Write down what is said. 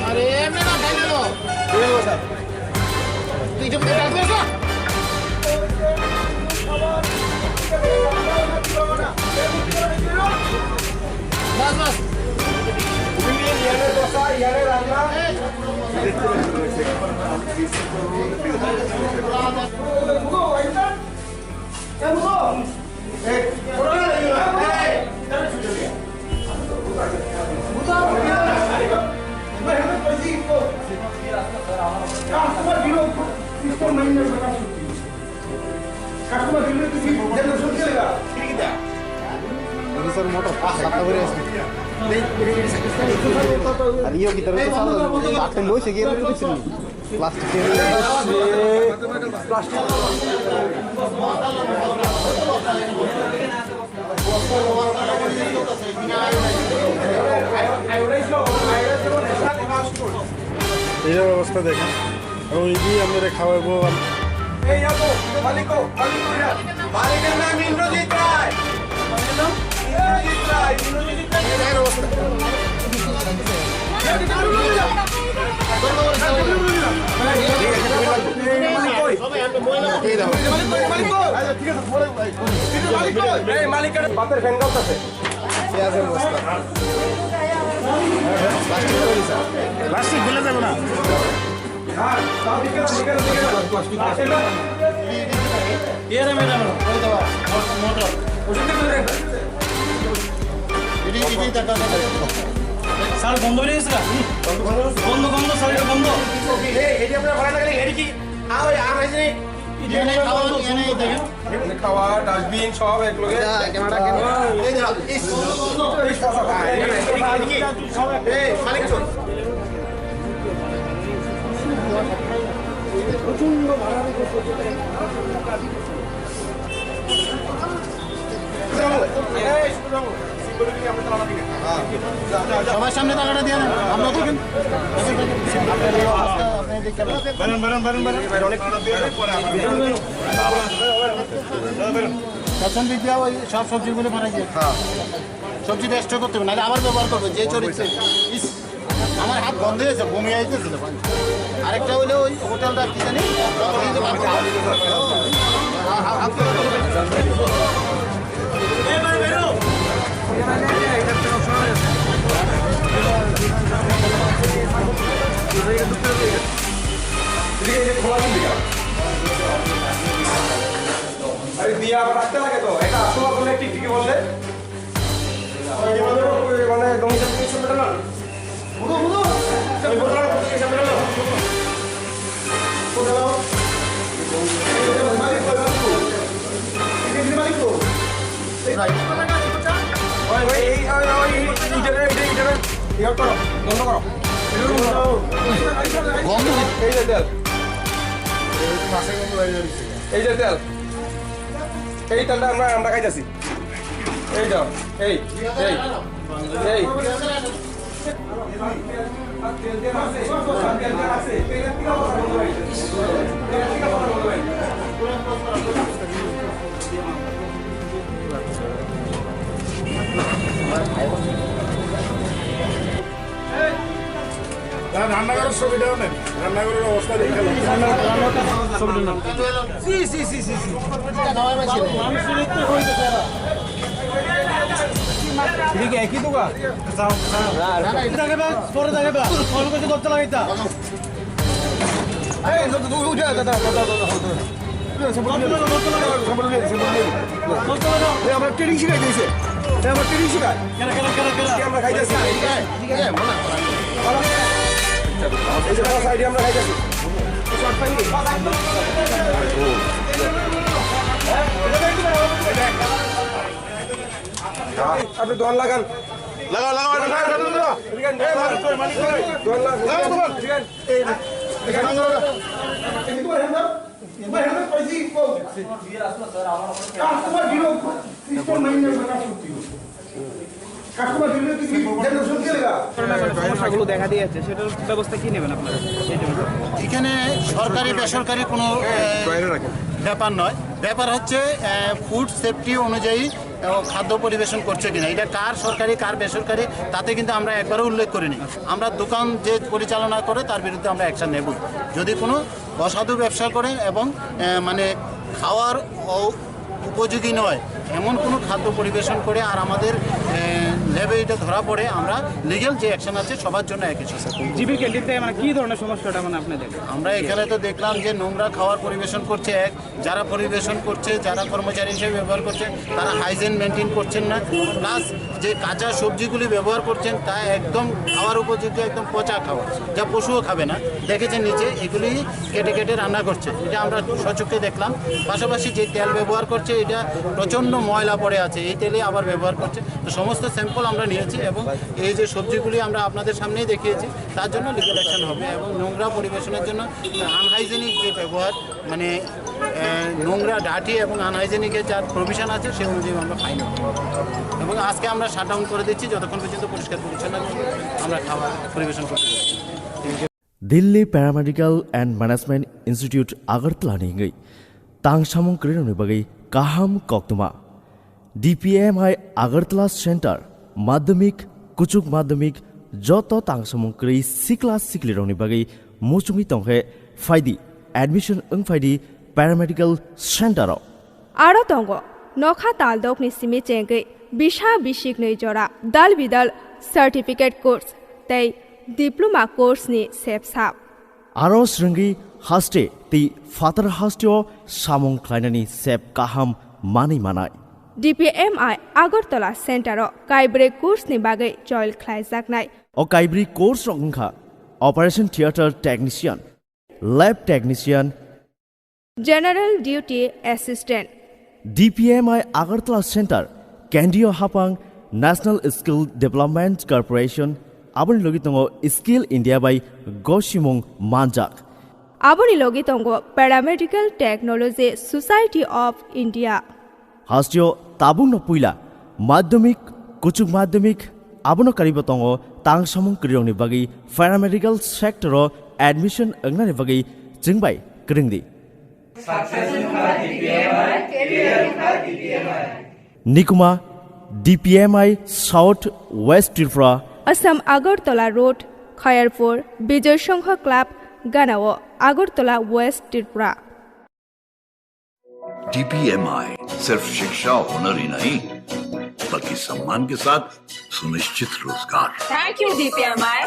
আরে এমনি না খাই গেল তুই যে বাস বাস सर मोटर सातटा भरी असते आणि योग्य तर सातटा लो से गेले दिसली प्लास्टिक এই অবস্থা দেখেন এবং এই আমরা খাওয়াবো এই যাবো মালিকের নাম ইন্দ্রজিৎ রায় মালিকের বাতের ফ্যান আছে প্লাস্টিক ফেলে যাবে না স্যার বন্ধ হয়ে গেছে বন্ধ বন্ধ স্যার এটা বন্ধ এটি আপনার ভাড়া লাগলে এটি কি খাওয়া ডাস্টবিন সব এক লোকে মালিক সবার সামনে টাকাটা দিয়ে দেন আমরা দেখেন পেছন দিক দিয়ে ওই সব সবজিগুলো মারা গিয়ে সবজি রেস্ট করতে হবে নাহলে আবার ব্যবহার করবে যে চরিত্রে আমার হাত বন্ধ হয়েছে বমি আইতেছিল আরেকটা হইলে ওই হোটেলটা কি জানি দিয়ে আবার রাখতে লাগে তো এটা আসলে বললে টিকটিকি বললে মানে এই যে তেল এই তেলটা আমরা খাইতেছি এই যাও এই এই এই রান্নাঘরের ছবিটাও নেন রান্নাঘরের অবস্থা দেখে ঠিক একই তো পরে দেখে ফোন করতে করতে লাগাইতা আমরা ট্রেনিং শিখাই দিয়েছে আমরা ট্রেনিং শিখাই আমরা খাইতেছি সাইডে আমরা খাইতেছি আপনি দোয়ান লাগান সমস্যাগুলো দেখা দিয়েছে সেটার ব্যবস্থা কি নেবেন আপনারা? এখানে সরকারি বেসরকারি কোনো ব্যাপার নয়। ব্যাপার হচ্ছে ফুড সেফটি অনুযায়ী খাদ্য পরিবেশন করছে কিনা, এটা কার সরকারি কার বেসরকারি তাতে কিন্তু আমরা একবারও উল্লেখ করিনি। আমরা দোকান যে পরিচালনা করে তার বিরুদ্ধে আমরা অ্যাকশন নেব যদি কোনো অসাধু ব্যবসা করে এবং মানে খাওয়ার উপযোগী নয় এমন কোনো খাদ্য পরিবেশন করে আর আমাদের ল্যাবে এটা ধরা পড়ে, আমরা লিগ্যাল যে অ্যাকশন আছে সবার জন্য একই সাথে। জিবি ক্যান্টিনতে মানে কি ধরনের সমস্যাটা মানে আপনাদের? আমরা এখানে তো দেখলাম যে নোংরা খাবার পরিবেশন করছে, যারা পরিবেশন করছে যারা কর্মচারী হিসেবে ব্যবহার করছে তারা হাইজিন মেনটেন করছেন না, প্লাস যে কাঁচা সবজিগুলি ব্যবহার করছেন তা একদম খাওয়ার উপযোগ্য একদম পচা খাবার, যা পশুও খাবে না। দেখেছেন নিচে এগুলি কেটে কেটে রান্না করছে, এটা আমরা সচক্ষে দেখলাম। পাশাপাশি যে তেল ব্যবহার করছে এটা প্রচণ্ড ময়লা পড়ে আছে, এই তেলে আবার ব্যবহার করছে। তো সমস্ত স্যাম্পল আমরা নিয়েছি এবং এই যে সবজিগুলি আমরা আপনাদের সামনেই দেখিয়েছি তার জন্য লিগ্যাল অ্যাকশন হবে। এবং নোংরা পরিবেশনের জন্য আনহাইজেনিক যে ব্যবহার মানে নোংরা ডাটি এবং আনহাইজেনিকের যার প্রভিশন আছে সে অনুযায়ী আমরা ফাইন করব। এবং আজকে আমরা শাটডাউন করে দিচ্ছি যতক্ষণ পর্যন্ত পরিষ্কার পরিচ্ছন্ন আমরা খাবার পরিবেশন করতে পারি। Delhi paramedical and management institute Agartala निंगई तांगसामुं क्रीडोनि बगै काहाम कक्तुमा DPMI अगरतला सेंटर माध्यमिक कुचुक माध्यमिक जत तांगसामुं क्री सिक्ला सिक्लिरोनि बगै मुचुंगि तंगे फाइदी एडमिशन फाइदी पैरामेडिकल सेंटर आरो तंग नखा तालदक नि सिमे चेंगै बिशा बिशिक नै जरा दाल बिदाल सर्टिफिकेट कोर्स तै डिप्लोमा कोर्स नि सेपसाप आरो श्रृंगी हास्टे ती फातर हास्टेओ सामुं ख्लाइनानि सेप काहाम मानै मानाय DPMI अगरतला सेन्टर काइब्रे कोर्स नि बागै जयल ख्लाइजाकनाय ओ काइब्री कोर्स रंखा operation theatre technician lab technician general duty assistant DPMI Agartala centre केंद्रीय हापांग नेशनल स्किल डेवलपमेंट कॉर्पोरेशन आबनि लगी तंगो स्किल इंडिया बाय गोशिमुं मानजाक आबनि लगी तंगो paramedical technology society of India हास्टियो ताबुंग न पुइला माध्यमिक कुचुक माध्यमिक आबनो करिबो तंगो तांगसामुं क्रियोंनि बागै पैरामेडिकल सेक्टर एडमिशन अंगनानि बागै जिंगबाय क्रिंगदि निकुमा DPMI south west Tripura Assam Agartala road Khayerpur Vijay Sangha club गानाओ अगरतला वेस्ट त्रिपुरा DPMI सिर्फ शिक्षा हुनर ही नहीं बल्कि सम्मान के साथ सुनिश्चित रोजगार। Thank you DPMI।